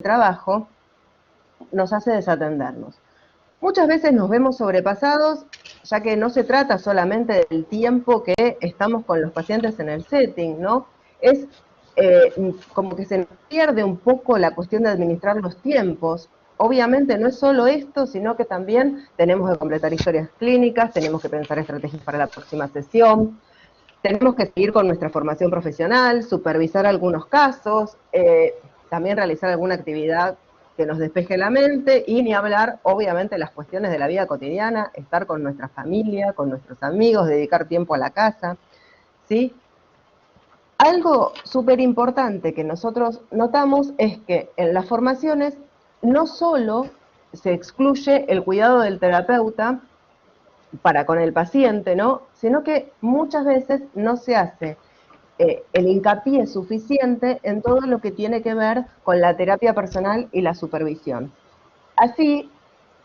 trabajo nos hace desatendernos. Muchas veces nos vemos sobrepasados, ya que no se trata solamente del tiempo que estamos con los pacientes en el setting, ¿no? Es como que se nos pierde un poco la cuestión de administrar los tiempos. Obviamente no es solo esto, sino que también tenemos que completar historias clínicas, tenemos que pensar estrategias para la próxima sesión, tenemos que seguir con nuestra formación profesional, supervisar algunos casos, también realizar alguna actividad que nos despeje la mente, y ni hablar, obviamente, las cuestiones de la vida cotidiana, estar con nuestra familia, con nuestros amigos, dedicar tiempo a la casa, ¿sí? Algo súper importante que nosotros notamos es que en las formaciones no solo se excluye el cuidado del terapeuta para con el paciente, ¿no? Sino que muchas veces no se hace el hincapié suficiente en todo lo que tiene que ver con la terapia personal y la supervisión. Así,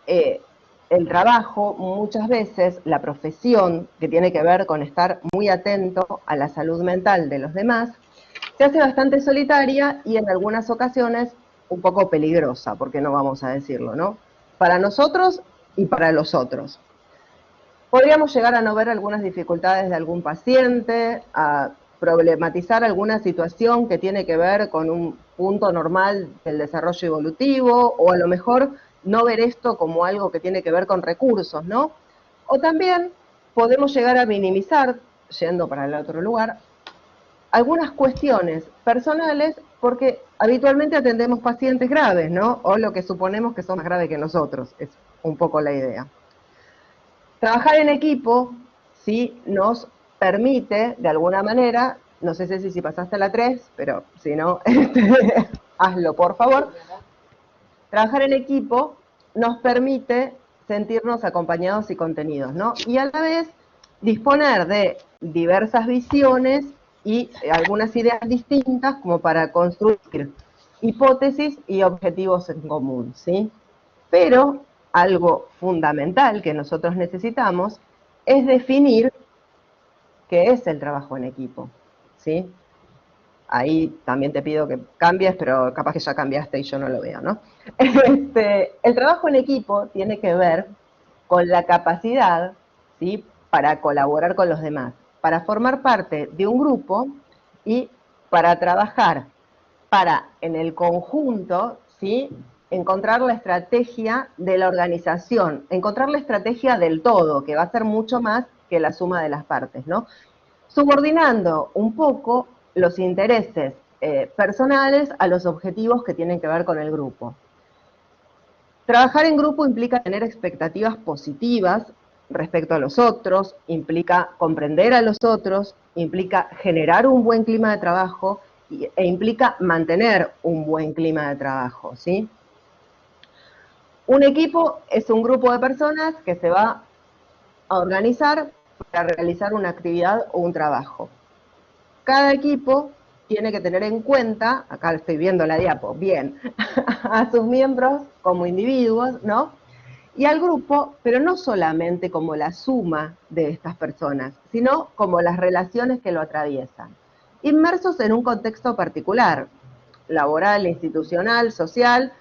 el trabajo, muchas veces, la profesión que tiene que ver con estar muy atento a la salud mental de los demás, se hace bastante solitaria y en algunas ocasiones un poco peligrosa, porque no vamos a decirlo, ¿no? Para nosotros y para los otros. Podríamos llegar a no ver algunas dificultades de algún paciente, a problematizar alguna situación que tiene que ver con un punto normal del desarrollo evolutivo, o a lo mejor no ver esto como algo que tiene que ver con recursos, ¿no? O también podemos llegar a minimizar, yendo para el otro lugar, algunas cuestiones personales, porque habitualmente atendemos pacientes graves, ¿no? O lo que suponemos que son más graves que nosotros, es un poco la idea. Trabajar en equipo, ¿sí?, nos permite, de alguna manera, no sé si pasaste a la 3, pero si no, hazlo por favor. Trabajar en equipo nos permite sentirnos acompañados y contenidos, ¿no? Y a la vez disponer de diversas visiones y algunas ideas distintas como para construir hipótesis y objetivos en común, ¿sí? Pero algo fundamental que nosotros necesitamos es definir qué es el trabajo en equipo, ¿sí? Ahí también te pido que cambies, pero capaz que ya cambiaste y yo no lo veo, ¿no? El trabajo en equipo tiene que ver con la capacidad, ¿sí?, para colaborar con los demás, para formar parte de un grupo y para trabajar para, en el conjunto, ¿sí?, encontrar la estrategia de la organización, encontrar la estrategia del todo, que va a ser mucho más que la suma de las partes, ¿no? Subordinando un poco los intereses personales a los objetivos que tienen que ver con el grupo. Trabajar en grupo implica tener expectativas positivas respecto a los otros, implica comprender a los otros, implica generar un buen clima de trabajo e implica mantener un buen clima de trabajo, ¿sí? Un equipo es un grupo de personas que se va a organizar para realizar una actividad o un trabajo. Cada equipo tiene que tener en cuenta, acá estoy viendo la diapo, bien, a sus miembros como individuos, ¿no? Y al grupo, pero no solamente como la suma de estas personas, sino como las relaciones que lo atraviesan, inmersos en un contexto particular, laboral, institucional, social.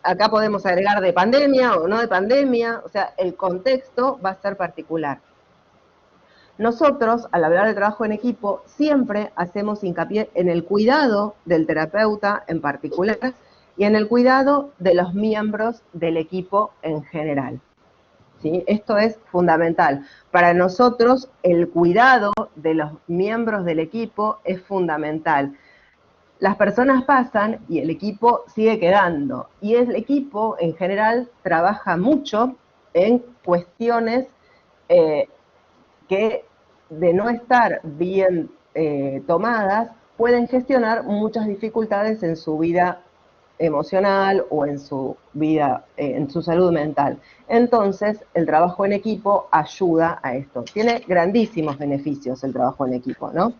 Acá podemos agregar de pandemia o no de pandemia, o sea, el contexto va a ser particular. Nosotros, al hablar de trabajo en equipo, siempre hacemos hincapié en el cuidado del terapeuta en particular y en el cuidado de los miembros del equipo en general, ¿sí? Esto es fundamental. Para nosotros, el cuidado de los miembros del equipo es fundamental. Las personas pasan y el equipo sigue quedando. Y el equipo, en general, trabaja mucho en cuestiones que, de no estar bien tomadas, pueden gestionar muchas dificultades en su vida emocional o en su vida, en su salud mental. Entonces, el trabajo en equipo ayuda a esto. Tiene grandísimos beneficios el trabajo en equipo, ¿no?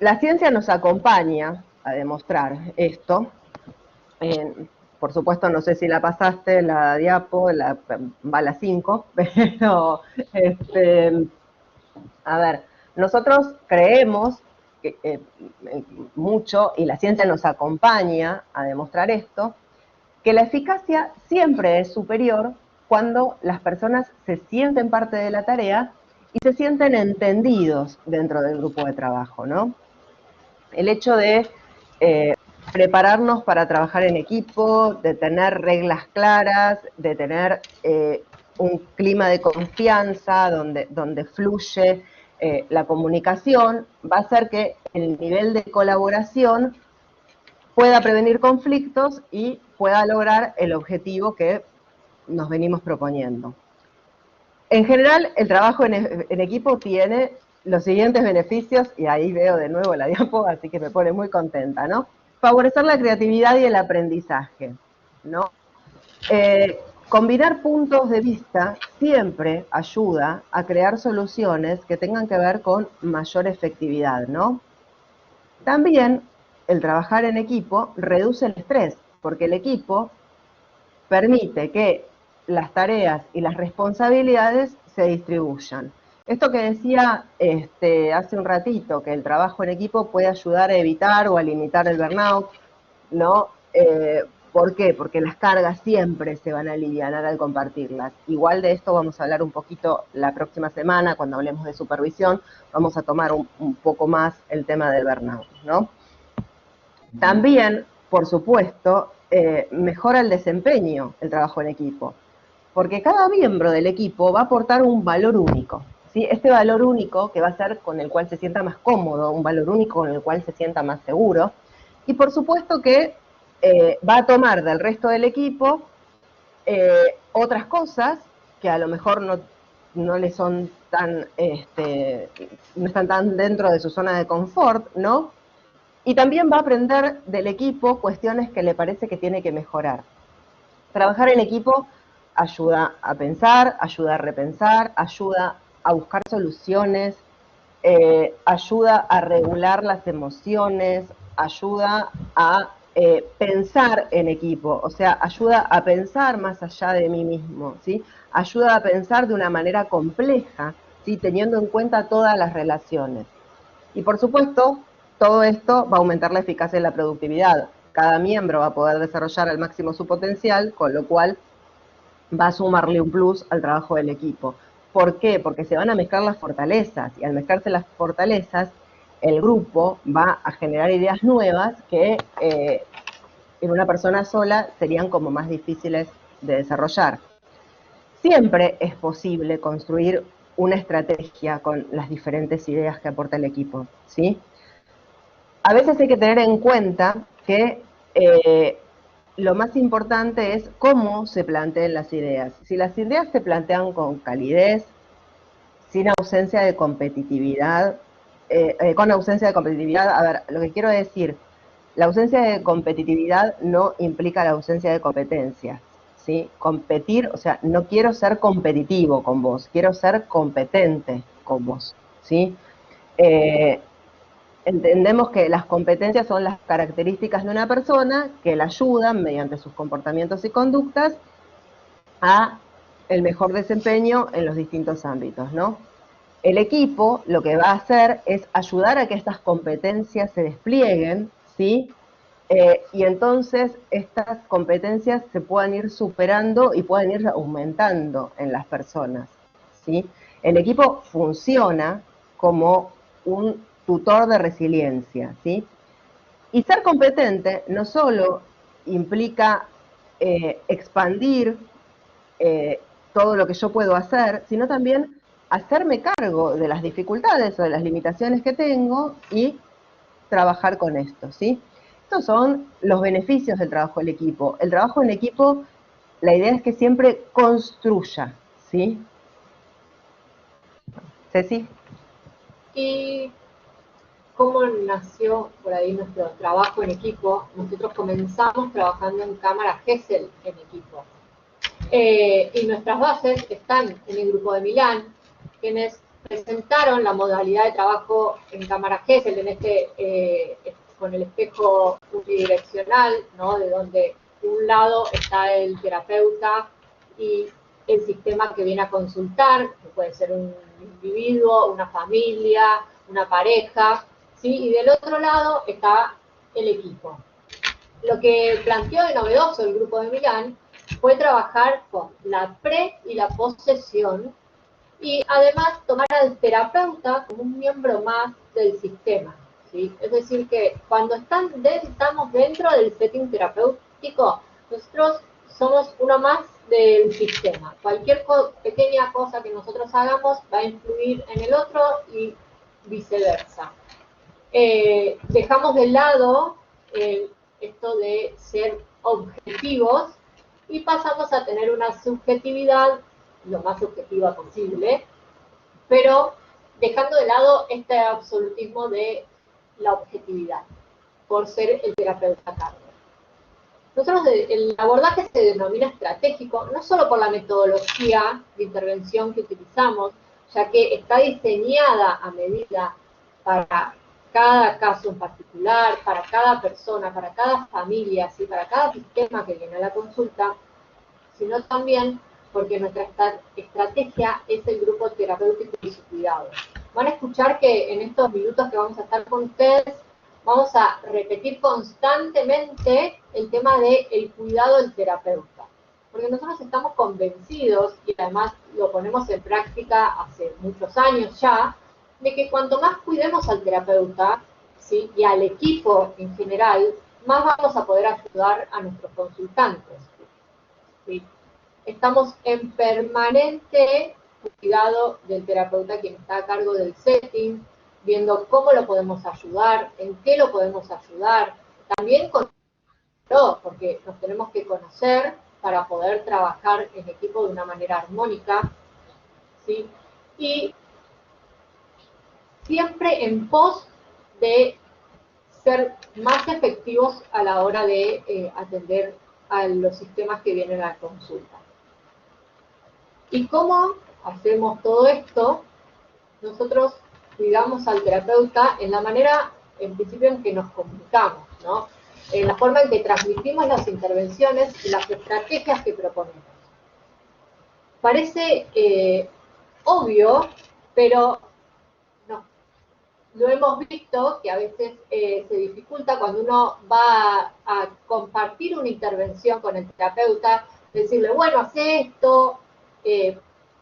La ciencia nos acompaña a demostrar esto. Por supuesto, no sé si la pasaste, la diapo, va a la 5, pero, a ver, nosotros creemos mucho, y la ciencia nos acompaña a demostrar esto, que la eficacia siempre es superior cuando las personas se sienten parte de la tarea y se sienten entendidos dentro del grupo de trabajo, ¿no? El hecho de prepararnos para trabajar en equipo, de tener reglas claras, de tener un clima de confianza donde fluye la comunicación, va a hacer que el nivel de colaboración pueda prevenir conflictos y pueda lograr el objetivo que nos venimos proponiendo. En general, el trabajo en equipo tiene los siguientes beneficios, y ahí veo de nuevo la diapo, así que me pone muy contenta, ¿no? Favorecer la creatividad y el aprendizaje, ¿no? Combinar puntos de vista siempre ayuda a crear soluciones que tengan que ver con mayor efectividad, ¿no? También el trabajar en equipo reduce el estrés, porque el equipo permite que las tareas y las responsabilidades se distribuyan. Esto que decía hace un ratito, que el trabajo en equipo puede ayudar a evitar o a limitar el burnout, ¿no? ¿Por qué? Porque las cargas siempre se van a aliviar al compartirlas. Igual de esto vamos a hablar un poquito la próxima semana, cuando hablemos de supervisión, vamos a tomar un poco más el tema del burnout, ¿no? También, por supuesto, mejora el desempeño, el trabajo en equipo, porque cada miembro del equipo va a aportar un valor único, ¿sí? Este valor único que va a ser con el cual se sienta más cómodo, un valor único con el cual se sienta más seguro, y por supuesto que va a tomar del resto del equipo otras cosas que a lo mejor no le son tan, no están tan dentro de su zona de confort, ¿no? Y también va a aprender del equipo cuestiones que le parece que tiene que mejorar. Trabajar en equipo ayuda a pensar, ayuda a repensar, ayuda a buscar soluciones, ayuda a regular las emociones, ayuda a pensar en equipo, o sea, ayuda a pensar más allá de mí mismo, ¿sí? Ayuda a pensar de una manera compleja, ¿sí? Teniendo en cuenta todas las relaciones. Y por supuesto, todo esto va a aumentar la eficacia y la productividad. Cada miembro va a poder desarrollar al máximo su potencial, con lo cual va a sumarle un plus al trabajo del equipo. ¿Por qué? Porque se van a mezclar las fortalezas, y al mezclarse las fortalezas, el grupo va a generar ideas nuevas que en una persona sola serían como más difíciles de desarrollar. Siempre es posible construir una estrategia con las diferentes ideas que aporta el equipo, ¿sí? A veces hay que tener en cuenta que lo más importante es cómo se planteen las ideas. Si las ideas se plantean con calidez, sin ausencia de competitividad, con ausencia de competitividad, a ver, lo que quiero decir, la ausencia de competitividad no implica la ausencia de competencia, ¿sí? Competir, o sea, no quiero ser competitivo con vos, quiero ser competente con vos, ¿sí? Entendemos que las competencias son las características de una persona que la ayudan, mediante sus comportamientos y conductas, a el mejor desempeño en los distintos ámbitos, ¿no? El equipo lo que va a hacer es ayudar a que estas competencias se desplieguen, ¿sí? Y entonces estas competencias se puedan ir superando y puedan ir aumentando en las personas, ¿sí? El equipo funciona como un tutor de resiliencia, ¿sí? Y ser competente no solo implica expandir todo lo que yo puedo hacer, sino también hacerme cargo de las dificultades o de las limitaciones que tengo y trabajar con esto, ¿sí? Estos son los beneficios del trabajo en equipo. El trabajo en equipo, la idea es que siempre construya, ¿sí? Ceci. ¿Y cómo nació por ahí nuestro trabajo en equipo? Nosotros comenzamos trabajando en cámara Gesell en equipo. Y nuestras bases están en el grupo de Milán, quienes presentaron la modalidad de trabajo en cámara Gesell, con el espejo unidireccional, ¿no? De donde de un lado está el terapeuta y el sistema que viene a consultar, que puede ser un individuo, una familia, una pareja, ¿sí? Y del otro lado está el equipo. Lo que planteó de novedoso el grupo de Milán fue trabajar con la pre y la post-sesión y además tomar al terapeuta como un miembro más del sistema, ¿sí? Es decir, que cuando estamos dentro del setting terapéutico, nosotros somos uno más del sistema. Cualquier pequeña cosa que nosotros hagamos va a influir en el otro y viceversa. Dejamos de lado esto de ser objetivos y pasamos a tener una subjetividad lo más objetiva posible, pero dejando de lado este absolutismo de la objetividad, por ser el terapeuta a cargo. Nosotros el abordaje se denomina estratégico, no solo por la metodología de intervención que utilizamos, ya que está diseñada a medida para cada caso en particular, para cada persona, para cada familia, ¿sí? Para cada sistema que viene a la consulta, sino también porque nuestra estrategia es el grupo terapéutico y su cuidado. Van a escuchar que en estos minutos que vamos a estar con ustedes, vamos a repetir constantemente el tema del cuidado del terapeuta. Porque nosotros estamos convencidos, y además lo ponemos en práctica hace muchos años ya, de que cuanto más cuidemos al terapeuta, ¿sí? Y al equipo en general, más vamos a poder ayudar a nuestros consultantes, ¿sí? Estamos en permanente cuidado del terapeuta quien está a cargo del setting, viendo cómo lo podemos ayudar, en qué lo podemos ayudar, también con todo, porque nos tenemos que conocer para poder trabajar en equipo de una manera armónica, ¿sí? Y siempre en pos de ser más efectivos a la hora de atender a los sistemas que vienen a la consulta. ¿Y cómo hacemos todo esto? Nosotros cuidamos al terapeuta en la manera, en principio, en que nos comunicamos, ¿no? En la forma en que transmitimos las intervenciones y las estrategias que proponemos. Parece obvio, pero no. Lo hemos visto que a veces se dificulta cuando uno va a compartir una intervención con el terapeuta, decirle, bueno, hace esto,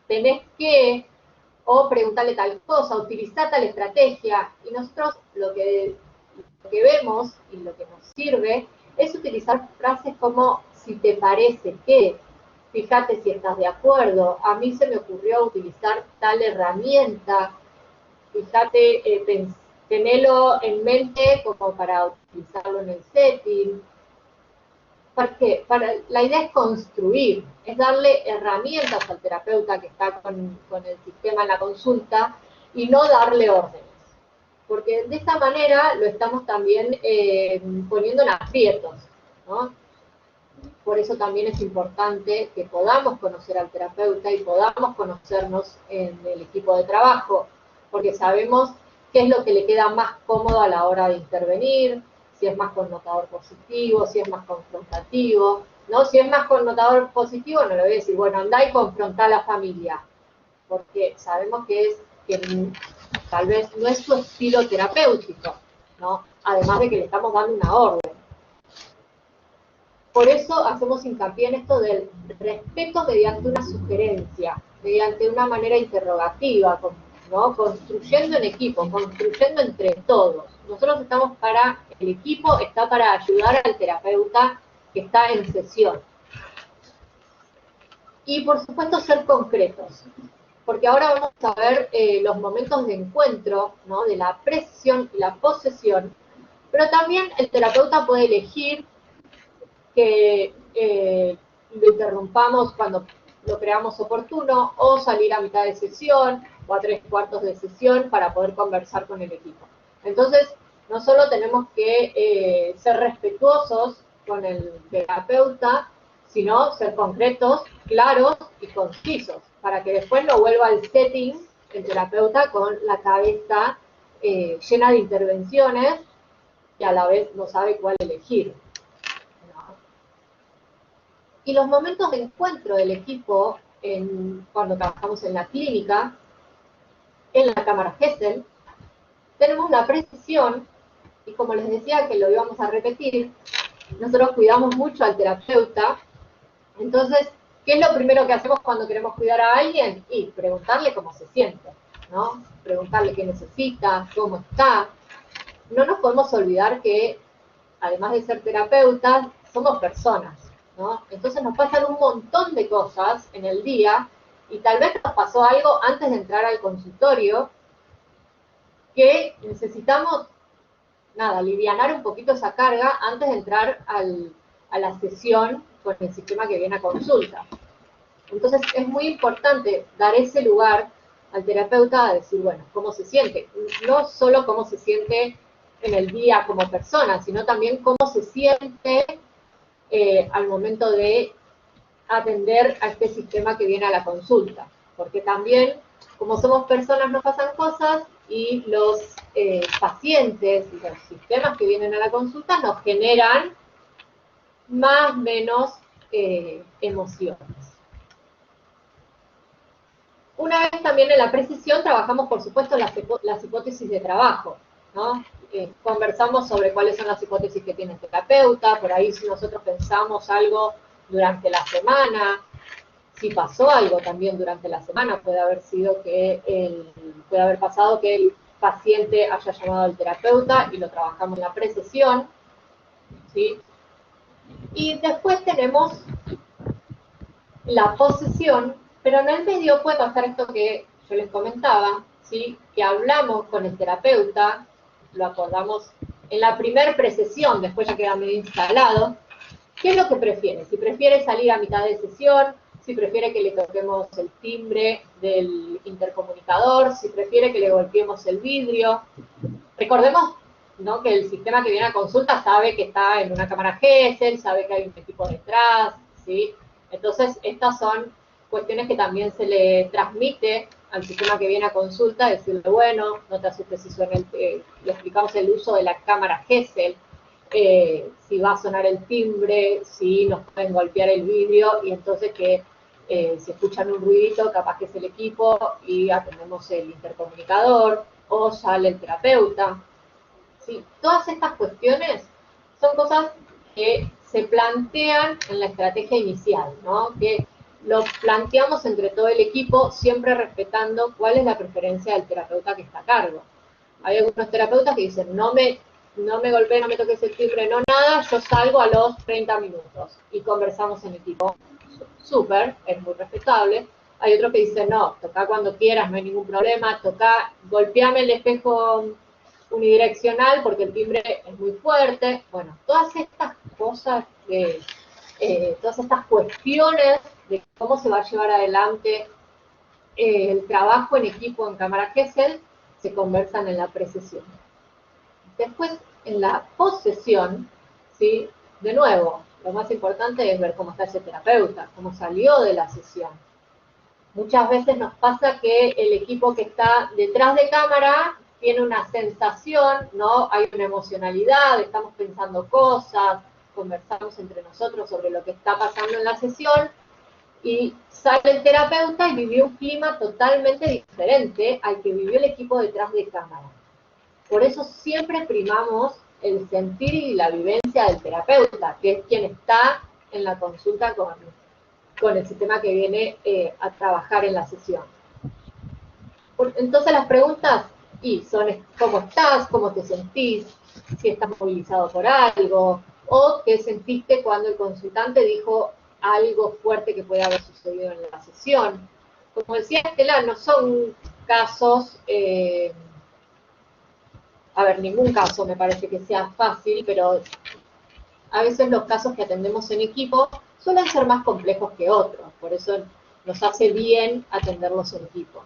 tenés que, o preguntarle tal cosa, utilizar tal estrategia. Y nosotros lo que vemos y lo que nos sirve es utilizar frases como, si te parece que, fíjate si estás de acuerdo, a mí se me ocurrió utilizar tal herramienta, fíjate, tenelo en mente como para utilizarlo en el setting. Porque la idea es construir, es darle herramientas al terapeuta que está con el sistema en la consulta y no darle órdenes. Porque de esta manera lo estamos también poniendo en aprietos, ¿no? Por eso también es importante que podamos conocer al terapeuta y podamos conocernos en el equipo de trabajo, porque sabemos qué es lo que le queda más cómodo a la hora de intervenir, si es más connotador positivo, si es más confrontativo, ¿no? Si es más connotador positivo, no le voy a decir, bueno, andá y confrontá a la familia, porque sabemos que tal vez no es su estilo terapéutico, ¿no? Además de que le estamos dando una orden. Por eso hacemos hincapié en esto del respeto mediante una sugerencia, mediante una manera interrogativa, ¿no? Construyendo en equipo, construyendo entre todos. Nosotros estamos el equipo está para ayudar al terapeuta que está en sesión. Y por supuesto ser concretos, porque ahora vamos a ver los momentos de encuentro, ¿no? De la presesión y la posesión, pero también el terapeuta puede elegir que lo interrumpamos cuando lo creamos oportuno, o salir a mitad de sesión, o a 3/4 de sesión, para poder conversar con el equipo. Entonces, no solo tenemos que ser respetuosos con el terapeuta, sino ser concretos, claros y concisos, para que después no vuelva al setting el terapeuta con la cabeza llena de intervenciones y a la vez no sabe cuál elegir. Y los momentos de encuentro del equipo cuando trabajamos en la clínica, en la cámara Gesell, tenemos la precisión, y como les decía que lo íbamos a repetir, nosotros cuidamos mucho al terapeuta. Entonces, ¿qué es lo primero que hacemos cuando queremos cuidar a alguien? Y preguntarle cómo se siente, ¿no? Preguntarle qué necesita, cómo está. No nos podemos olvidar que, además de ser terapeutas, somos personas, ¿no? Entonces nos pasan un montón de cosas en el día y tal vez nos pasó algo antes de entrar al consultorio que necesitamos, nada, alivianar un poquito esa carga antes de entrar a la sesión con el sistema que viene a consulta. Entonces es muy importante dar ese lugar al terapeuta a decir, bueno, cómo se siente. No solo cómo se siente en el día como persona, sino también cómo se siente al momento de atender a este sistema que viene a la consulta. Porque también, como somos personas, nos pasan cosas y los pacientes y los sistemas que vienen a la consulta nos generan más o menos emociones. Una vez también en la precisión trabajamos, por supuesto, las hipótesis de trabajo, ¿no? Conversamos sobre cuáles son las hipótesis que tiene el terapeuta, por ahí si nosotros pensamos algo durante la semana, si pasó algo también durante la semana, puede haber pasado que el paciente haya llamado al terapeuta y lo trabajamos en la precisión, ¿sí? Y después tenemos la posesión, pero en el medio puede pasar esto que yo les comentaba, ¿sí? Que hablamos con el terapeuta, lo acordamos en la primer precesión, después ya queda medio instalado, ¿qué es lo que prefiere? Si prefiere salir a mitad de sesión, si prefiere que le toquemos el timbre del intercomunicador, si prefiere que le golpeemos el vidrio. Recordemos, ¿no?, que el sistema que viene a consulta sabe que está en una cámara Gesell, sabe que hay un equipo detrás, ¿sí? Entonces, estas son cuestiones que también se le transmite al sistema que viene a consulta, decirle, bueno, no te asustes si suena le explicamos el uso de la cámara Gesell, si va a sonar el timbre, si nos pueden golpear el vidrio, y entonces que si escuchan un ruidito, capaz que es el equipo, y atendemos el intercomunicador, o sale el terapeuta. ¿Sí? Todas estas cuestiones son cosas que se plantean en la estrategia inicial, ¿no? Que lo planteamos entre todo el equipo, siempre respetando cuál es la preferencia del terapeuta que está a cargo. Hay algunos terapeutas que dicen, no me golpees, no me toques el timbre, no nada, yo salgo a los 30 minutos y conversamos en equipo. Súper, es muy respetable. Hay otros que dicen, no, toca cuando quieras, no hay ningún problema, toca, golpeame el espejo unidireccional porque el timbre es muy fuerte. Bueno, todas estas cosas, todas estas cuestiones de cómo se va a llevar adelante el trabajo en equipo en cámara Gesell se conversan en la precesión. Después, en la posesión, ¿sí? De nuevo, lo más importante es ver cómo está ese terapeuta, cómo salió de la sesión. Muchas veces nos pasa que el equipo que está detrás de cámara tiene una sensación, ¿no? Hay una emocionalidad, estamos pensando cosas, conversamos entre nosotros sobre lo que está pasando en la sesión, y sale el terapeuta y vivió un clima totalmente diferente al que vivió el equipo detrás de cámara. Por eso siempre primamos el sentir y la vivencia del terapeuta, que es quien está en la consulta con el sistema que viene a trabajar en la sesión. Entonces las preguntas son ¿cómo estás? ¿Cómo te sentís? Si estás movilizado por algo, o qué sentiste cuando el consultante dijo algo fuerte que puede haber sucedido en la sesión. Como decía Estela, no son casos, ningún caso me parece que sea fácil, pero a veces los casos que atendemos en equipo suelen ser más complejos que otros, por eso nos hace bien atenderlos en equipo.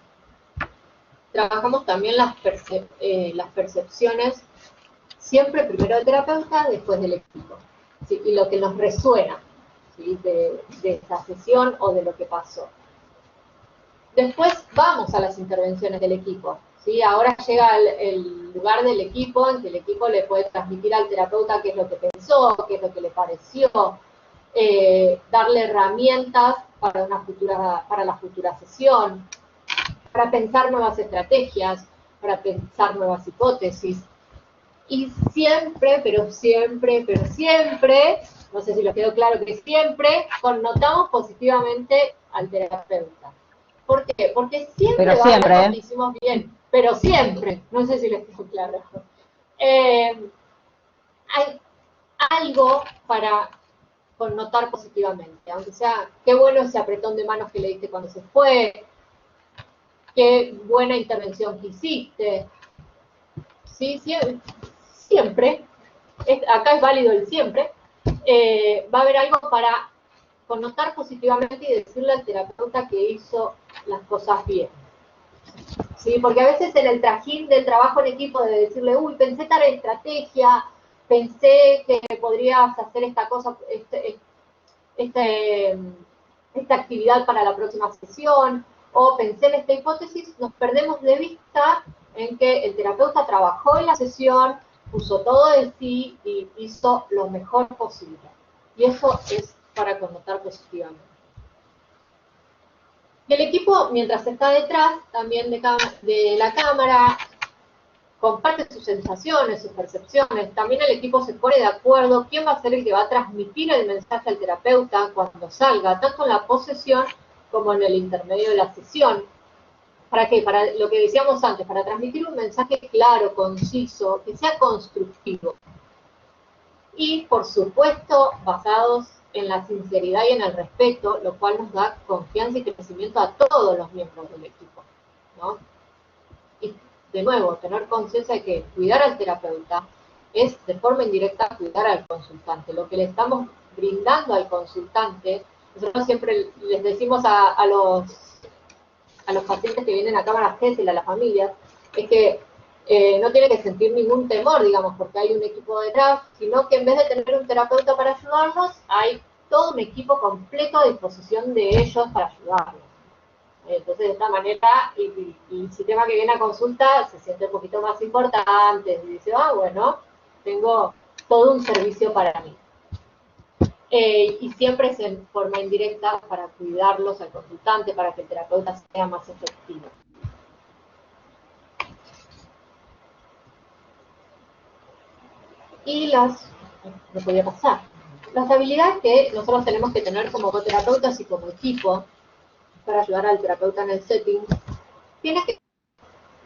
Trabajamos también las percepciones, siempre primero del terapeuta, después del equipo, ¿sí? Y lo que nos resuena, ¿sí? de esa sesión o de lo que pasó. Después vamos a las intervenciones del equipo, ¿sí? Ahora llega el lugar del equipo en que el equipo le puede transmitir al terapeuta qué es lo que pensó, qué es lo que le pareció, darle herramientas para la futura sesión, para pensar nuevas estrategias, para pensar nuevas hipótesis. Y siempre, pero siempre, pero siempre, no sé si les quedó claro que siempre, connotamos positivamente al terapeuta. ¿Por qué? Porque siempre Pero va a siempre, haber lo que hicimos bien, pero siempre, no sé si les quedó claro. Hay algo para connotar positivamente, aunque sea, qué bueno ese apretón de manos que le diste cuando se fue, qué buena intervención que hiciste. Sí, siempre, acá es válido el siempre, va a haber algo para connotar positivamente y decirle al terapeuta que hizo las cosas bien. ¿Sí? Porque a veces en el trajín del trabajo en equipo de decirle, uy, pensé tal estrategia, pensé que podrías hacer esta cosa, esta actividad para la próxima sesión, o pensé en esta hipótesis, nos perdemos de vista en que el terapeuta trabajó en la sesión, puso todo de sí y hizo lo mejor posible. Y eso es para connotar positivamente. Y el equipo, mientras está detrás también de la cámara, comparte sus sensaciones, sus percepciones. También el equipo se pone de acuerdo quién va a ser el que va a transmitir el mensaje al terapeuta cuando salga, tanto en la posesión como en el intermedio de la sesión. ¿Para qué? Para lo que decíamos antes, para transmitir un mensaje claro, conciso, que sea constructivo. Y, por supuesto, basados en la sinceridad y en el respeto, lo cual nos da confianza y crecimiento a todos los miembros del equipo, ¿no? Y, de nuevo, tener conciencia de que cuidar al terapeuta es, de forma indirecta, cuidar al consultante. Lo que le estamos brindando al consultante, nosotros siempre les decimos a los pacientes que vienen a cámaras GESEL, a las familias, es que no tiene que sentir ningún temor, digamos, porque hay un equipo detrás, sino que en vez de tener un terapeuta para ayudarnos, hay todo un equipo completo a disposición de ellos para ayudarlos. Entonces, de esta manera, y el sistema que viene a consulta se siente un poquito más importante, y dice, bueno, tengo todo un servicio para mí. Y siempre es en forma indirecta para cuidarlos al consultante, para que el terapeuta sea más efectivo. Y no podía pasar. Las habilidades que nosotros tenemos que tener como coterapeutas y como equipo para ayudar al terapeuta en el setting, tiene que,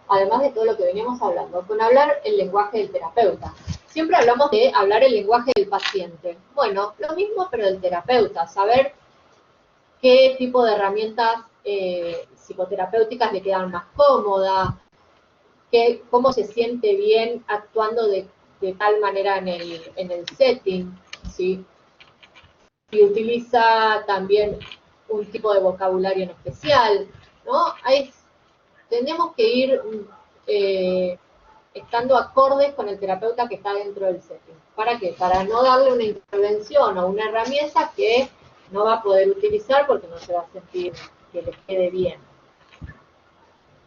además de todo lo que veníamos hablando, con hablar el lenguaje del terapeuta. Siempre hablamos de hablar el lenguaje del paciente. Bueno, lo mismo pero del terapeuta, saber qué tipo de herramientas psicoterapéuticas le quedan más cómodas, cómo se siente bien actuando de tal manera en el setting, ¿sí? Si utiliza también un tipo de vocabulario en especial, ¿no? Tenemos que ir estando acordes con el terapeuta que está dentro del setting. ¿Para qué? Para no darle una intervención o una herramienta que no va a poder utilizar porque no se va a sentir que le quede bien.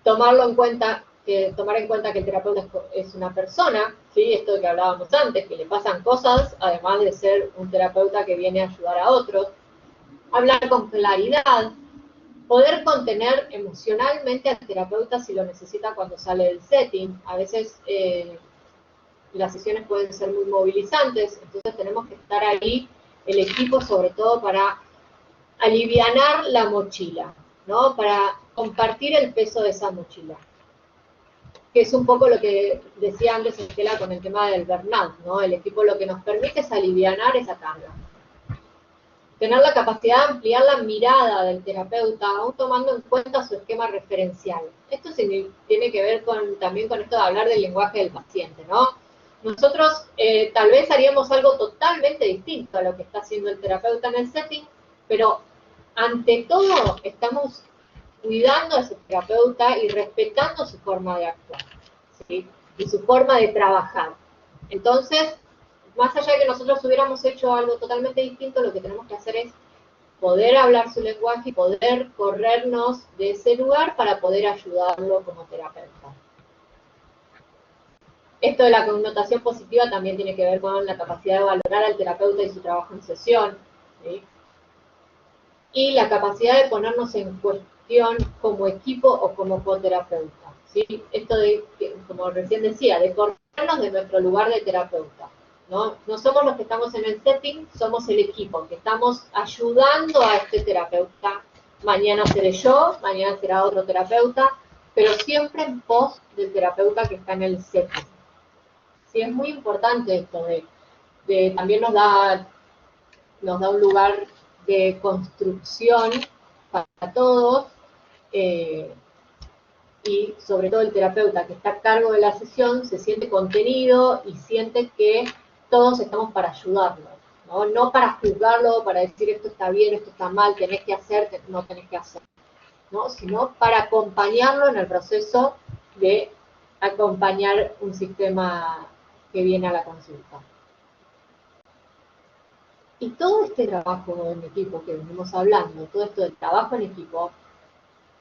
Tomar en cuenta que el terapeuta es una persona, ¿sí? Esto de que hablábamos antes, que le pasan cosas, además de ser un terapeuta que viene a ayudar a otros. Hablar con claridad, poder contener emocionalmente al terapeuta si lo necesita cuando sale del setting. A veces las sesiones pueden ser muy movilizantes, entonces tenemos que estar ahí, el equipo sobre todo para alivianar la mochila, ¿no? Para compartir el peso de esa mochila. Que es un poco lo que decía antes Estela con el tema del burnout, ¿no? El equipo lo que nos permite es alivianar esa carga. Tener la capacidad de ampliar la mirada del terapeuta, aún tomando en cuenta su esquema referencial. Esto tiene que ver también con esto de hablar del lenguaje del paciente, ¿no? Nosotros tal vez haríamos algo totalmente distinto a lo que está haciendo el terapeuta en el setting, pero ante todo estamos cuidando a ese terapeuta y respetando su forma de actuar, ¿sí? Y su forma de trabajar. Entonces, más allá de que nosotros hubiéramos hecho algo totalmente distinto, lo que tenemos que hacer es poder hablar su lenguaje y poder corrernos de ese lugar para poder ayudarlo como terapeuta. Esto de la connotación positiva también tiene que ver con la capacidad de valorar al terapeuta y su trabajo en sesión, ¿sí? Y la capacidad de ponernos en cuestión como equipo o como coterapeuta, ¿sí? Esto de como recién decía, de corrernos de nuestro lugar de terapeuta, ¿no? No somos los que estamos en el setting, somos el equipo, que estamos ayudando a este terapeuta. Mañana seré yo, mañana será otro terapeuta, pero siempre en pos del terapeuta que está en el setting. Sí, es muy importante esto también nos da un lugar de construcción para todos, y sobre todo el terapeuta que está a cargo de la sesión se siente contenido y siente que todos estamos para ayudarlo, ¿no? No para juzgarlo, para decir esto está bien, esto está mal, tenés que hacer, no tenés que hacer, ¿no? Sino para acompañarlo en el proceso de acompañar un sistema que viene a la consulta. Y todo este trabajo en equipo que venimos hablando, todo esto del trabajo en equipo,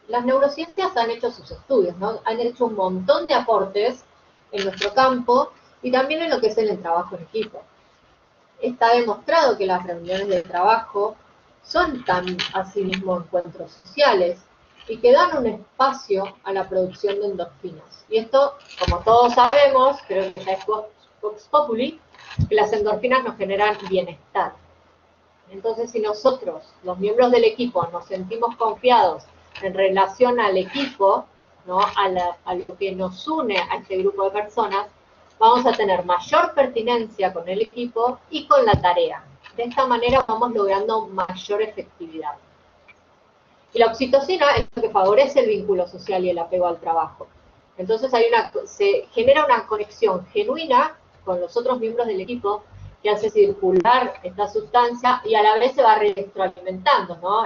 las neurociencias han hecho sus estudios, ¿no? Han hecho un montón de aportes en nuestro campo y también en lo que es el trabajo en equipo. Está demostrado que las reuniones de trabajo son asimismo encuentros sociales y que dan un espacio a la producción de endorfinas. Y esto, como todos sabemos, creo que ya es Vox Populi, que las endorfinas nos generan bienestar. Entonces, si nosotros, los miembros del equipo, nos sentimos confiados en relación al equipo, ¿no? a lo que nos une a este grupo de personas, vamos a tener mayor pertinencia con el equipo y con la tarea. De esta manera vamos logrando mayor efectividad. Y la oxitocina es lo que favorece el vínculo social y el apego al trabajo. Entonces se genera una conexión genuina con los otros miembros del equipo que hace circular esta sustancia y a la vez se va retroalimentando, ¿no?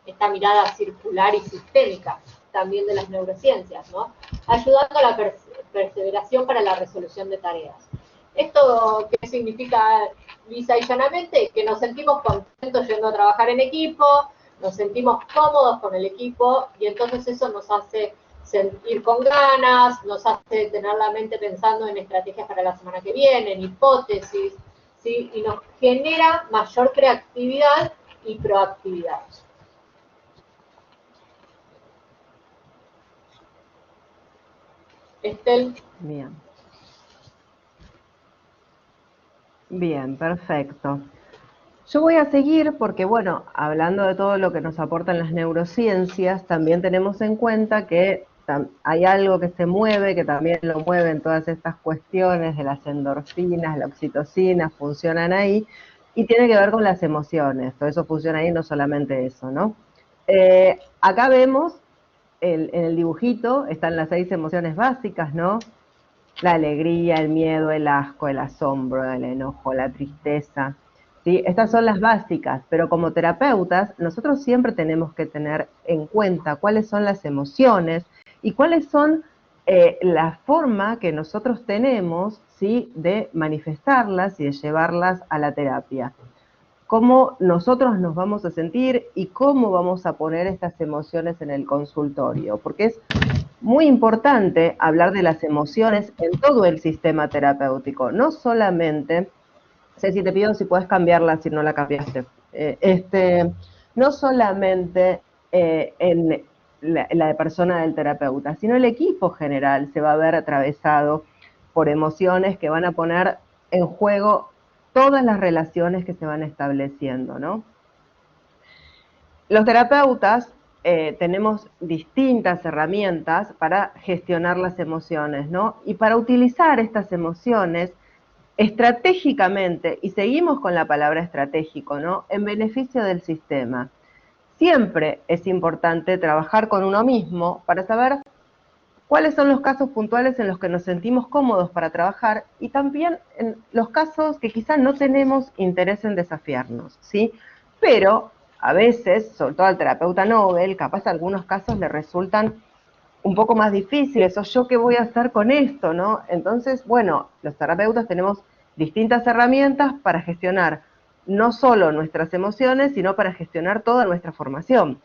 Esta mirada circular y sistémica también de las neurociencias, ¿no? Ayudando a la perseveración para la resolución de tareas. ¿Esto qué significa lisa y llanamente? Que nos sentimos contentos yendo a trabajar en equipo, nos sentimos cómodos con el equipo y entonces eso nos hace ir con ganas, nos hace tener la mente pensando en estrategias para la semana que viene, en hipótesis, ¿sí? Y nos genera mayor creatividad y proactividad. Estel. Bien. Bien, perfecto. Yo voy a seguir porque, bueno, hablando de todo lo que nos aportan las neurociencias, también tenemos en cuenta que hay algo que se mueve, que también lo mueven todas estas cuestiones de las endorfinas, la oxitocina, funcionan ahí, y tiene que ver con las emociones. Todo eso funciona ahí, no solamente eso, ¿no? Acá vemos, en el dibujito, están las 6 emociones básicas, ¿no? La alegría, el miedo, el asco, el asombro, el enojo, la tristeza. ¿Sí? Estas son las básicas, pero como terapeutas nosotros siempre tenemos que tener en cuenta cuáles son las emociones y cuáles son la forma que nosotros tenemos, ¿sí? De manifestarlas y de llevarlas a la terapia. Cómo nosotros nos vamos a sentir y cómo vamos a poner estas emociones en el consultorio, porque es muy importante hablar de las emociones en todo el sistema terapéutico, no solamente, Ceci, te pido si puedes cambiarla si no la cambiaste, no solamente en la persona del terapeuta, sino el equipo general se va a ver atravesado por emociones que van a poner en juego todas las relaciones que se van estableciendo, ¿no? Los terapeutas tenemos distintas herramientas para gestionar las emociones, ¿no? Y para utilizar estas emociones estratégicamente, y seguimos con la palabra estratégico, ¿no? En beneficio del sistema. Siempre es importante trabajar con uno mismo para saber cuáles son los casos puntuales en los que nos sentimos cómodos para trabajar y también en los casos que quizás no tenemos interés en desafiarnos, ¿sí? Pero a veces, sobre todo al terapeuta Nobel, capaz algunos casos le resultan un poco más difíciles, o yo qué voy a hacer con esto, ¿no? Entonces, bueno, los terapeutas tenemos distintas herramientas para gestionar no solo nuestras emociones, sino para gestionar toda nuestra formación.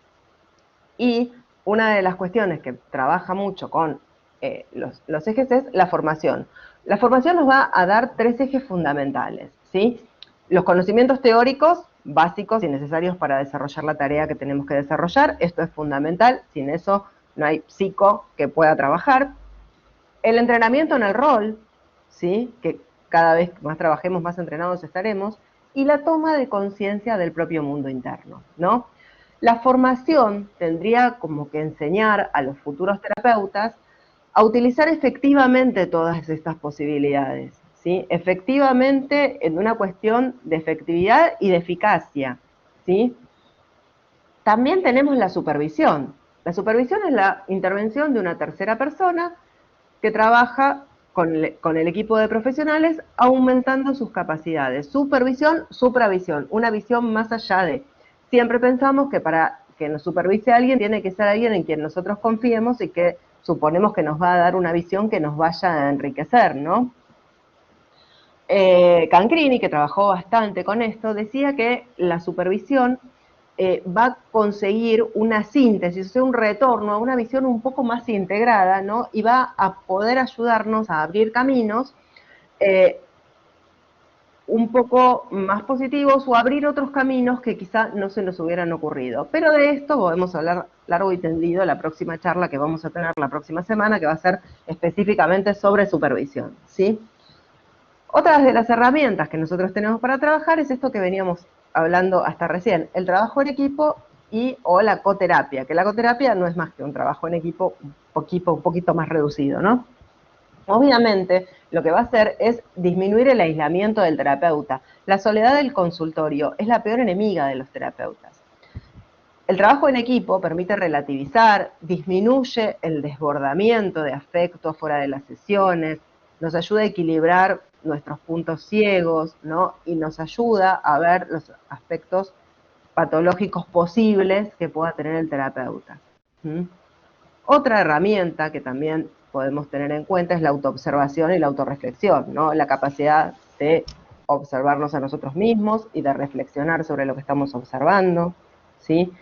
Y una de las cuestiones que trabaja mucho con los ejes es la formación. La formación nos va a dar 3 ejes fundamentales, ¿sí? Los conocimientos teóricos básicos y necesarios para desarrollar la tarea que tenemos que desarrollar, esto es fundamental, sin eso no hay psico que pueda trabajar. El entrenamiento en el rol, ¿sí? Que cada vez más trabajemos, más entrenados estaremos, y la toma de conciencia del propio mundo interno, ¿no? La formación tendría como que enseñar a los futuros terapeutas a utilizar efectivamente todas estas posibilidades, ¿sí? Efectivamente en una cuestión de efectividad y de eficacia, ¿sí? También tenemos la supervisión. La supervisión es la intervención de una tercera persona que trabaja con el equipo de profesionales aumentando sus capacidades. Supervisión, supravisión, una visión más allá de. Siempre pensamos que para que nos supervise alguien tiene que ser alguien en quien nosotros confiemos y que suponemos que nos va a dar una visión que nos vaya a enriquecer, ¿no? Cancrini, que trabajó bastante con esto, decía que la supervisión va a conseguir una síntesis, o sea, un retorno a una visión un poco más integrada, ¿no? Y va a poder ayudarnos a abrir caminos un poco más positivos o abrir otros caminos que quizá no se nos hubieran ocurrido. Pero de esto podemos hablar largo y tendido la próxima charla que vamos a tener la próxima semana, que va a ser específicamente sobre supervisión, ¿sí? Otras de las herramientas que nosotros tenemos para trabajar es esto que veníamos hablando hasta recién, el trabajo en equipo o la coterapia, que la coterapia no es más que un trabajo en equipo un poquito más reducido, ¿no? Obviamente, lo que va a hacer es disminuir el aislamiento del terapeuta. La soledad del consultorio es la peor enemiga de los terapeutas. El trabajo en equipo permite relativizar, disminuye el desbordamiento de afecto fuera de las sesiones, nos ayuda a equilibrar nuestros puntos ciegos, ¿no? Y nos ayuda a ver los aspectos patológicos posibles que pueda tener el terapeuta. ¿Mm? Otra herramienta que también podemos tener en cuenta es la autoobservación y la autorreflexión, ¿no? La capacidad de observarnos a nosotros mismos y de reflexionar sobre lo que estamos observando, ¿sí?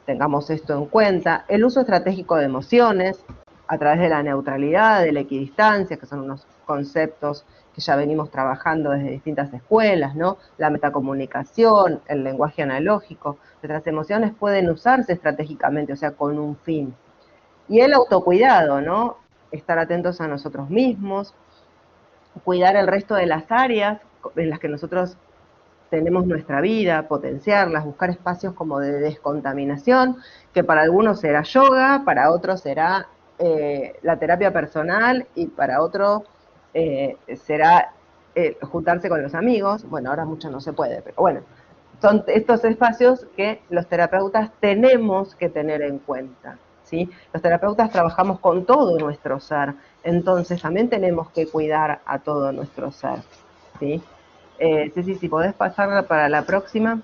Tengamos esto en cuenta. El uso estratégico de emociones a través de la neutralidad, de la equidistancia, que son unos conceptos que ya venimos trabajando desde distintas escuelas, ¿no? La metacomunicación, el lenguaje analógico. Nuestras emociones pueden usarse estratégicamente, o sea, con un fin. Y el autocuidado, ¿no? Estar atentos a nosotros mismos, cuidar el resto de las áreas en las que nosotros tenemos nuestra vida, potenciarlas, buscar espacios como de descontaminación, que para algunos será yoga, para otros será la terapia personal y para otros será juntarse con los amigos. Bueno, ahora mucho no se puede, pero bueno, son estos espacios que los terapeutas tenemos que tener en cuenta, ¿sí? Los terapeutas trabajamos con todo nuestro ser, entonces también tenemos que cuidar a todo nuestro ser, ¿sí? Ceci, si podés pasar para la próxima.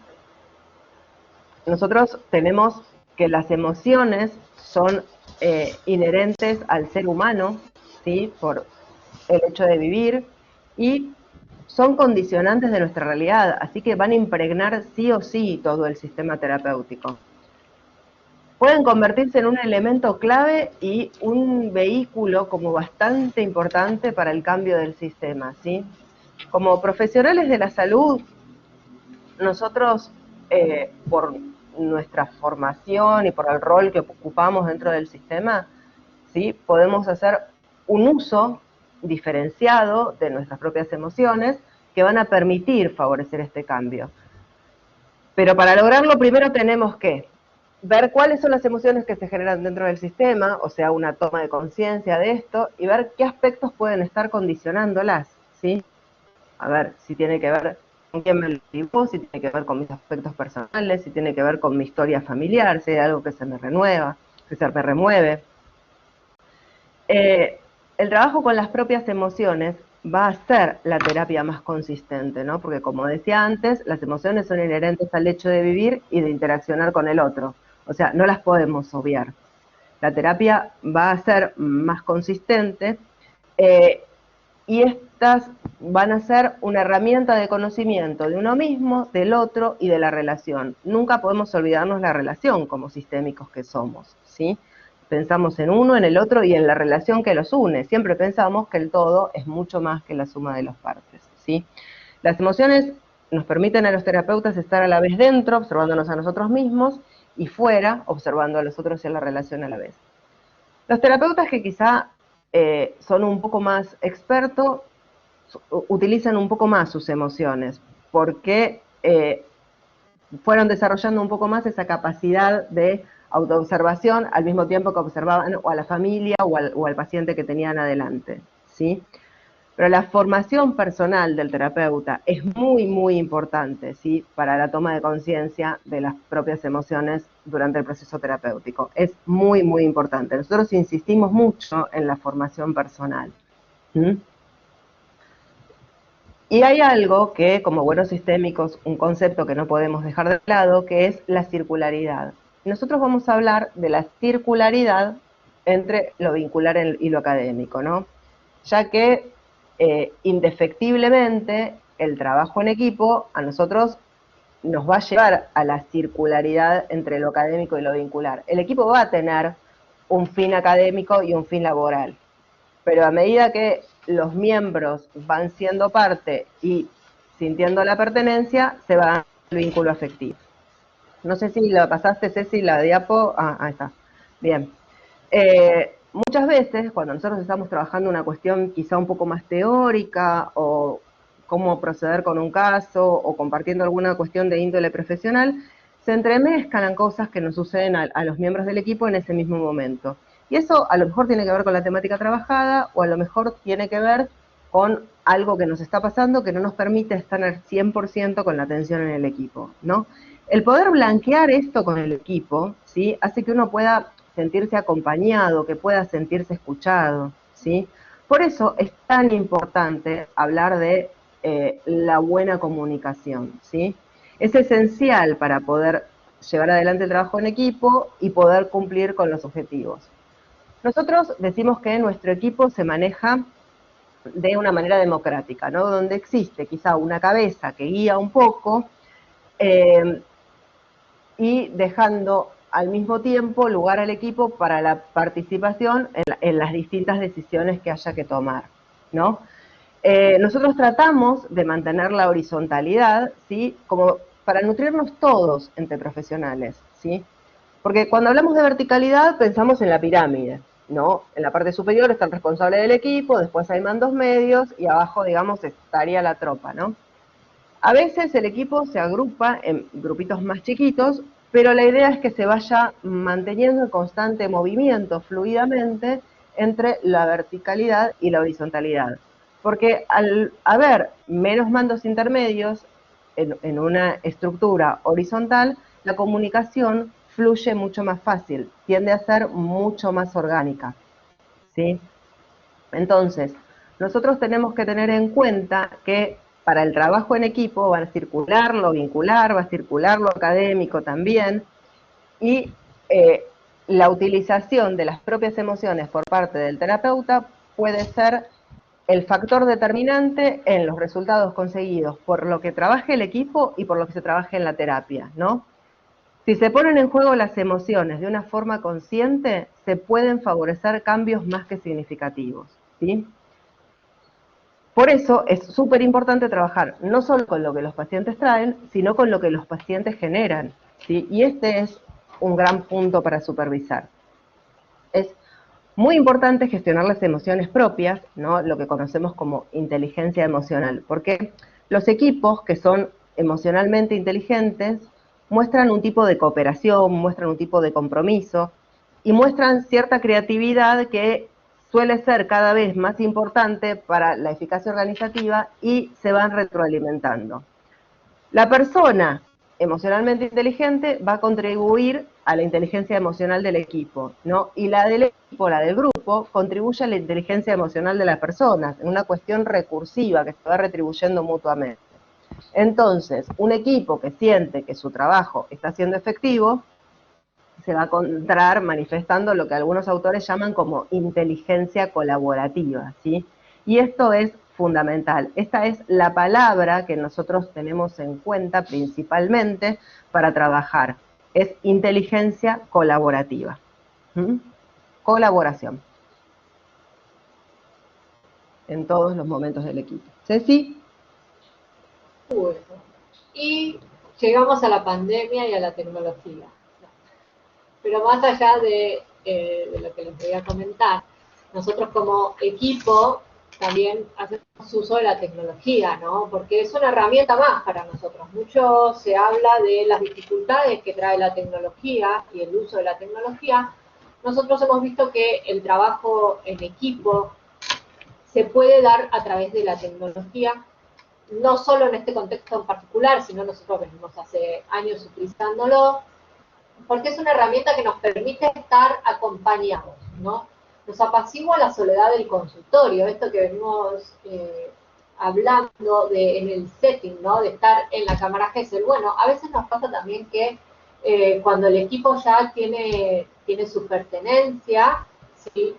Nosotros tenemos que las emociones son inherentes al ser humano, ¿sí? Por el hecho de vivir, y son condicionantes de nuestra realidad, así que van a impregnar sí o sí todo el sistema terapéutico. Pueden convertirse en un elemento clave y un vehículo como bastante importante para el cambio del sistema, ¿sí? Como profesionales de la salud, nosotros, por nuestra formación y por el rol que ocupamos dentro del sistema, ¿sí? Podemos hacer un uso diferenciado de nuestras propias emociones que van a permitir favorecer este cambio. Pero para lograrlo primero tenemos que ver cuáles son las emociones que se generan dentro del sistema, o sea, una toma de conciencia de esto, y ver qué aspectos pueden estar condicionándolas, ¿sí? A ver, si tiene que ver con quién me lo digo, si tiene que ver con mis aspectos personales, si tiene que ver con mi historia familiar, si hay algo que se me renueva, que se me remueve. El trabajo con las propias emociones va a ser la terapia más consistente, ¿no? Porque como decía antes, las emociones son inherentes al hecho de vivir y de interaccionar con el otro. O sea, no las podemos obviar. La terapia va a ser más consistente y estas van a ser una herramienta de conocimiento de uno mismo, del otro y de la relación. Nunca podemos olvidarnos la relación como sistémicos que somos, ¿sí? Pensamos en uno, en el otro y en la relación que los une. Siempre pensamos que el todo es mucho más que la suma de las partes, ¿sí? Las emociones nos permiten a los terapeutas estar a la vez dentro, observándonos a nosotros mismos, y fuera, observando a los otros y a la relación a la vez. Los terapeutas que quizá son un poco más expertos, utilizan un poco más sus emociones, porque fueron desarrollando un poco más esa capacidad de autoobservación al mismo tiempo que observaban o a la familia o al paciente que tenían adelante, ¿sí? Pero la formación personal del terapeuta es muy, muy importante, ¿sí? Para la toma de conciencia de las propias emociones durante el proceso terapéutico. Es muy, muy importante. Nosotros insistimos mucho en la formación personal. Y hay algo que, como buenos sistémicos, un concepto que no podemos dejar de lado, que es la circularidad. Nosotros vamos a hablar de la circularidad entre lo vincular y lo académico, ¿no? Ya que indefectiblemente el trabajo en equipo a nosotros nos va a llevar a la circularidad entre lo académico y lo vincular. El equipo va a tener un fin académico y un fin laboral, pero a medida que los miembros van siendo parte y sintiendo la pertenencia, se va el vínculo afectivo. No sé si la pasaste, Ceci, la diapo. Ahí está. Bien. Muchas veces, cuando nosotros estamos trabajando una cuestión quizá un poco más teórica, o cómo proceder con un caso, o compartiendo alguna cuestión de índole profesional, se entremezclan cosas que nos suceden a los miembros del equipo en ese mismo momento. Y eso a lo mejor tiene que ver con la temática trabajada, o a lo mejor tiene que ver con algo que nos está pasando que no nos permite estar al 100% con la atención en el equipo, ¿no? El poder blanquear esto con el equipo, ¿sí? Hace que uno pueda sentirse acompañado, que pueda sentirse escuchado, ¿sí? Por eso es tan importante hablar de la buena comunicación, ¿sí? Es esencial para poder llevar adelante el trabajo en equipo y poder cumplir con los objetivos. Nosotros decimos que nuestro equipo se maneja de una manera democrática, ¿no? Donde existe quizá una cabeza que guía un poco, y dejando al mismo tiempo lugar al equipo para la participación en las distintas decisiones que haya que tomar, ¿no? Nosotros tratamos de mantener la horizontalidad, ¿sí? Como para nutrirnos todos entre profesionales, ¿sí? Porque cuando hablamos de verticalidad pensamos en la pirámide, ¿no? En la parte superior está el responsable del equipo, después hay mandos medios y abajo, digamos, estaría la tropa, ¿no? A veces el equipo se agrupa en grupitos más chiquitos, pero la idea es que se vaya manteniendo en constante movimiento, fluidamente, entre la verticalidad y la horizontalidad. Porque al haber menos mandos intermedios en una estructura horizontal, la comunicación fluye mucho más fácil, tiende a ser mucho más orgánica, ¿sí? Entonces, nosotros tenemos que tener en cuenta que para el trabajo en equipo va a circular lo vincular, va a circular lo académico también, y la utilización de las propias emociones por parte del terapeuta puede ser el factor determinante en los resultados conseguidos por lo que trabaje el equipo y por lo que se trabaje en la terapia, ¿no? Si se ponen en juego las emociones de una forma consciente, se pueden favorecer cambios más que significativos, ¿sí? Por eso es súper importante trabajar no solo con lo que los pacientes traen, sino con lo que los pacientes generan, ¿sí? Y este es un gran punto para supervisar. Es muy importante gestionar las emociones propias, ¿no? Lo que conocemos como inteligencia emocional, porque los equipos que son emocionalmente inteligentes muestran un tipo de cooperación, muestran un tipo de compromiso y muestran cierta creatividad que suele ser cada vez más importante para la eficacia organizativa y se van retroalimentando. La persona emocionalmente inteligente va a contribuir a la inteligencia emocional del equipo, ¿no? Y la del equipo, la del grupo, contribuye a la inteligencia emocional de las personas, en una cuestión recursiva que se va retribuyendo mutuamente. Entonces, un equipo que siente que su trabajo está siendo efectivo, se va a encontrar manifestando lo que algunos autores llaman como inteligencia colaborativa, ¿sí? Y esto es fundamental. Esta es la palabra que nosotros tenemos en cuenta principalmente para trabajar. Es inteligencia colaborativa. ¿Mm? Colaboración. En todos los momentos del equipo. ¿Ceci? Bueno, y llegamos a la pandemia y a la tecnología. Pero más allá de lo que les voy a comentar, nosotros como equipo también hacemos uso de la tecnología, ¿no? Porque es una herramienta más para nosotros. Mucho se habla de las dificultades que trae la tecnología y el uso de la tecnología. Nosotros hemos visto que el trabajo en equipo se puede dar a través de la tecnología, no solo en este contexto en particular, sino nosotros venimos hace años utilizándolo, porque es una herramienta que nos permite estar acompañados, ¿no? Nos apacigua la soledad del consultorio, esto que venimos hablando en el setting, ¿no? De estar en la cámara GESEL. Bueno, a veces nos pasa también que cuando el equipo ya tiene su pertenencia, ¿sí?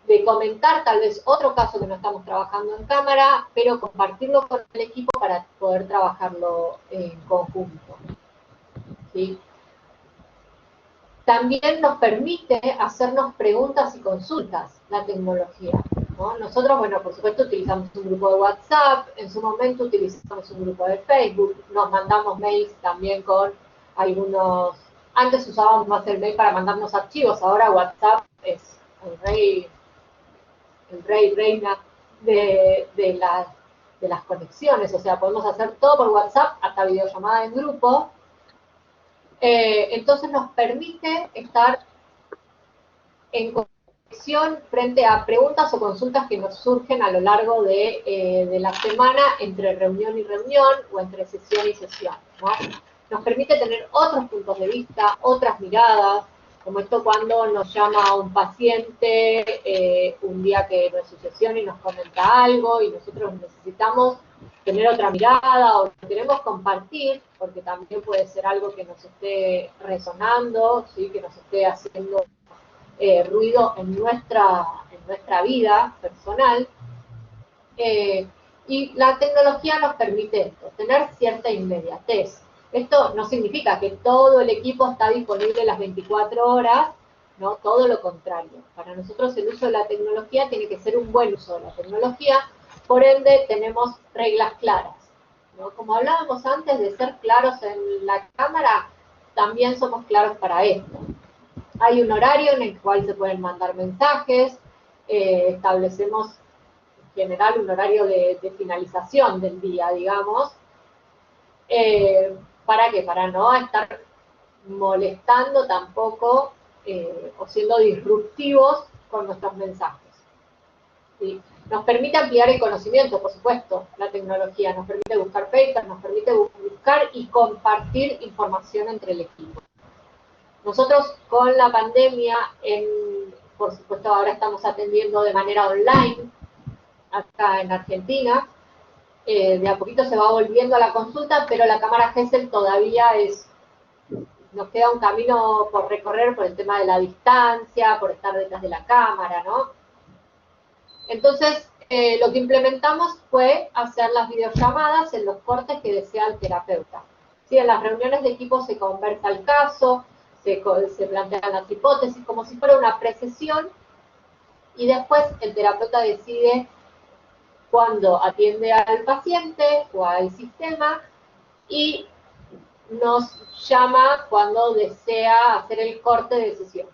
De comentar tal vez otro caso que no estamos trabajando en cámara, pero compartirlo con el equipo para poder trabajarlo en conjunto, ¿sí? También nos permite hacernos preguntas y consultas la tecnología, ¿no? Nosotros, bueno, por supuesto utilizamos un grupo de WhatsApp, en su momento utilizamos un grupo de Facebook, nos mandamos mails también con algunos, antes usábamos más el mail para mandarnos archivos, ahora WhatsApp es el rey reina de las conexiones, o sea, podemos hacer todo por WhatsApp, hasta videollamada en grupo. Entonces nos permite estar en conexión frente a preguntas o consultas que nos surgen a lo largo de la semana entre reunión y reunión o entre sesión y sesión, ¿no? Nos permite tener otros puntos de vista, otras miradas, como esto cuando nos llama un paciente un día que no es su sesión y nos comenta algo y nosotros necesitamos tener otra mirada o queremos compartir, porque también puede ser algo que nos esté resonando, ¿sí? Que nos esté haciendo ruido en nuestra vida personal. Y la tecnología nos permite esto, tener cierta inmediatez. Esto no significa que todo el equipo está disponible las 24 horas, ¿no? Todo lo contrario. Para nosotros el uso de la tecnología tiene que ser un buen uso de la tecnología, por ende tenemos reglas claras, ¿no? Como hablábamos antes de ser claros en la cámara, también somos claros para esto. Hay un horario en el cual se pueden mandar mensajes, establecemos en general un horario de finalización del día, digamos. ¿Para qué? Para no estar molestando tampoco o siendo disruptivos con nuestros mensajes, ¿sí? Nos permite ampliar el conocimiento, por supuesto, la tecnología, nos permite buscar papers, nos permite buscar y compartir información entre el equipo. Nosotros con la pandemia, por supuesto ahora estamos atendiendo de manera online, acá en Argentina, de a poquito se va volviendo a la consulta, pero la cámara GESEL todavía nos queda un camino por recorrer por el tema de la distancia, por estar detrás de la cámara, ¿no? Entonces, lo que implementamos fue hacer las videollamadas en los cortes que desea el terapeuta. ¿Sí? En las reuniones de equipo se conversa el caso, se plantean las hipótesis como si fuera una precesión y después el terapeuta decide cuándo atiende al paciente o al sistema y nos llama cuando desea hacer el corte de sesión.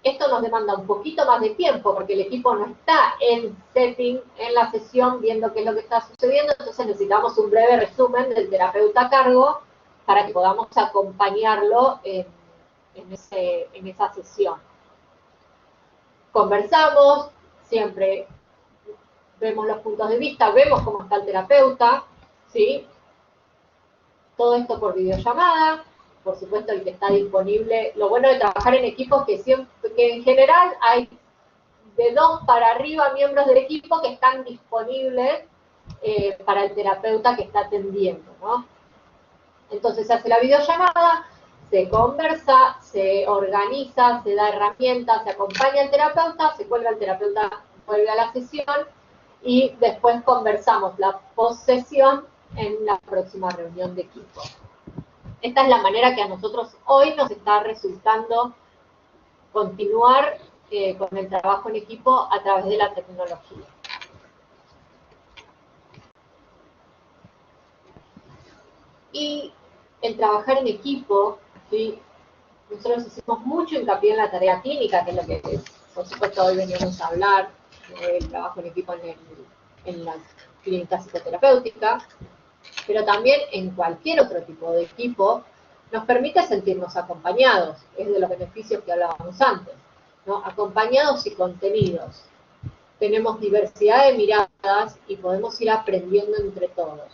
Esto nos demanda un poquito más de tiempo porque el equipo no está en setting, en la sesión, viendo qué es lo que está sucediendo, entonces necesitamos un breve resumen del terapeuta a cargo para que podamos acompañarlo en esa sesión. Conversamos, siempre vemos los puntos de vista, vemos cómo está el terapeuta, ¿sí? Todo esto por videollamada, por supuesto el que está disponible. Lo bueno de trabajar en equipos que en general hay de 2 para arriba miembros del equipo que están disponibles para el terapeuta que está atendiendo, ¿no? Entonces se hace la videollamada, se conversa, se organiza, se da herramientas, se acompaña al terapeuta, se cuelga el terapeuta, vuelve a la sesión y después conversamos la post-sesión en la próxima reunión de equipo. Esta es la manera que a nosotros hoy nos está resultando continuar con el trabajo en equipo a través de la tecnología. Y el trabajar en equipo, ¿sí? Nosotros hicimos mucho hincapié en la tarea clínica, que es lo que por supuesto hoy veníamos a hablar del trabajo en equipo en la clínica psicoterapéutica, pero también en cualquier otro tipo de equipo, nos permite sentirnos acompañados, es de los beneficios que hablábamos antes, ¿no? Acompañados y contenidos. Tenemos diversidad de miradas y podemos ir aprendiendo entre todos.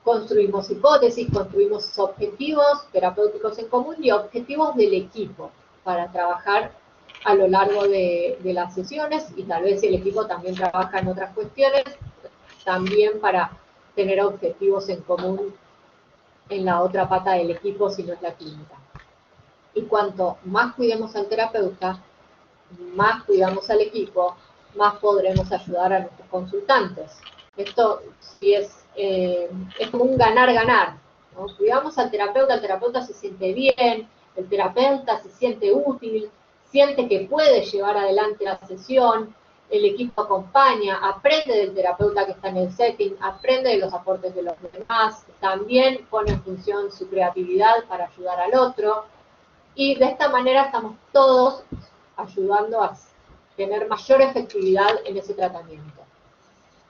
Construimos hipótesis, construimos objetivos terapéuticos en común y objetivos del equipo para trabajar a lo largo de las sesiones, y tal vez si el equipo también trabaja en otras cuestiones, también para tener objetivos en común en la otra pata del equipo, si no es la clínica. Y cuanto más cuidemos al terapeuta, más cuidamos al equipo, más podremos ayudar a nuestros consultantes. Esto sí es como un ganar-ganar, ¿no? Cuidamos al terapeuta se siente bien, el terapeuta se siente útil, siente que puede llevar adelante la sesión, el equipo acompaña, aprende del terapeuta que está en el setting, aprende de los aportes de los demás, también pone en función su creatividad para ayudar al otro, y de esta manera estamos todos ayudando a tener mayor efectividad en ese tratamiento.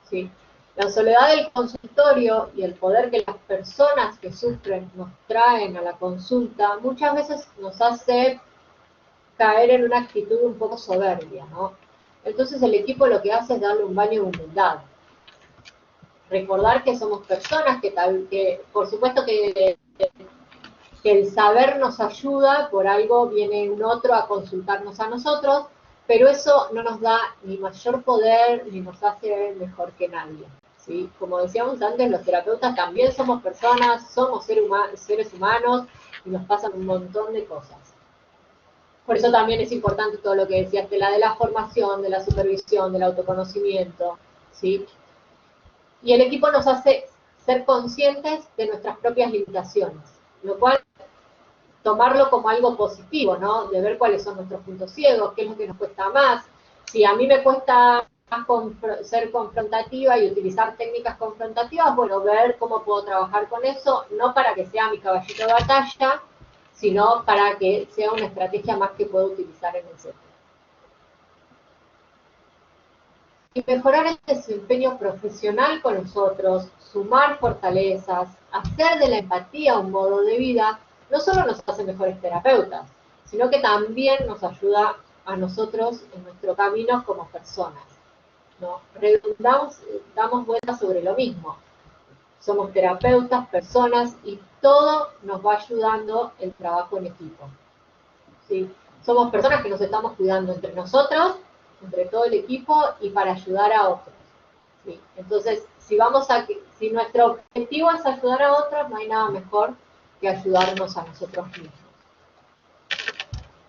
¿Sí? La soledad del consultorio y el poder que las personas que sufren nos traen a la consulta muchas veces nos hace caer en una actitud un poco soberbia, ¿no? Entonces el equipo lo que hace es darle un baño de humildad. Recordar que somos personas, que por supuesto que el saber nos ayuda, por algo viene un otro a consultarnos a nosotros, pero eso no nos da ni mayor poder ni nos hace mejor que nadie, ¿sí? Como decíamos antes, los terapeutas también somos personas, somos seres humanos y nos pasan un montón de cosas. Por eso también es importante todo lo que decía Estela, de la formación, de la supervisión, del autoconocimiento, ¿sí? Y el equipo nos hace ser conscientes de nuestras propias limitaciones, lo cual tomarlo como algo positivo, ¿no? De ver cuáles son nuestros puntos ciegos, qué es lo que nos cuesta más. Si a mí me cuesta más ser confrontativa y utilizar técnicas confrontativas, bueno, ver cómo puedo trabajar con eso, no para que sea mi caballito de batalla, sino para que sea una estrategia más que puedo utilizar en el setting. Y mejorar el desempeño profesional con nosotros, sumar fortalezas, hacer de la empatía un modo de vida, no solo nos hace mejores terapeutas, sino que también nos ayuda a nosotros en nuestro camino como personas, ¿no? Damos vueltas sobre lo mismo. Somos terapeutas, personas, y todo nos va ayudando el trabajo en equipo, ¿sí? Somos personas que nos estamos cuidando entre nosotros, entre todo el equipo, y para ayudar a otros, ¿sí? Entonces, si nuestro objetivo es ayudar a otros, no hay nada mejor que ayudarnos a nosotros mismos.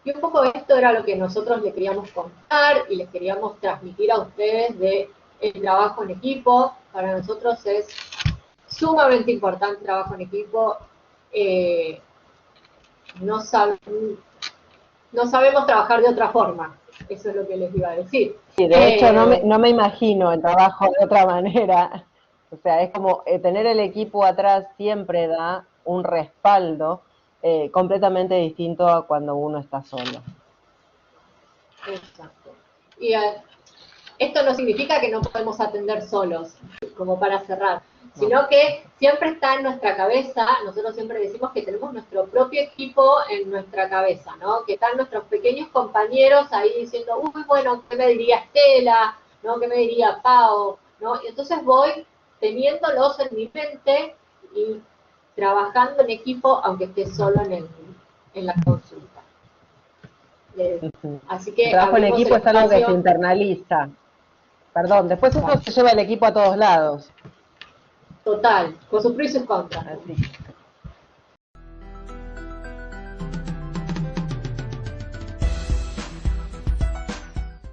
Y un poco esto era lo que nosotros les queríamos contar y les queríamos transmitir a ustedes de el trabajo en equipo. Para nosotros es sumamente importante el trabajo en equipo. No sabemos trabajar de otra forma. Eso es lo que les iba a decir. Sí, de hecho no me imagino el trabajo de otra manera. O sea, es como tener el equipo atrás siempre da un respaldo completamente distinto a cuando uno está solo. Exacto. Y esto no significa que no podemos atender solos, como para cerrar, sino que siempre está en nuestra cabeza. Nosotros siempre decimos que tenemos nuestro propio equipo en nuestra cabeza, ¿no? Que están nuestros pequeños compañeros ahí diciendo, uy, bueno, ¿qué me diría Estela? ¿No? ¿Qué me diría Pau? ¿No? Y entonces voy teniéndolos en mi mente y trabajando en equipo, aunque esté solo en la consulta. Así que el trabajo en equipo es algo que se internaliza. Perdón, después eso se lleva el equipo a todos lados. Total, con sus pros y sus contras. Así.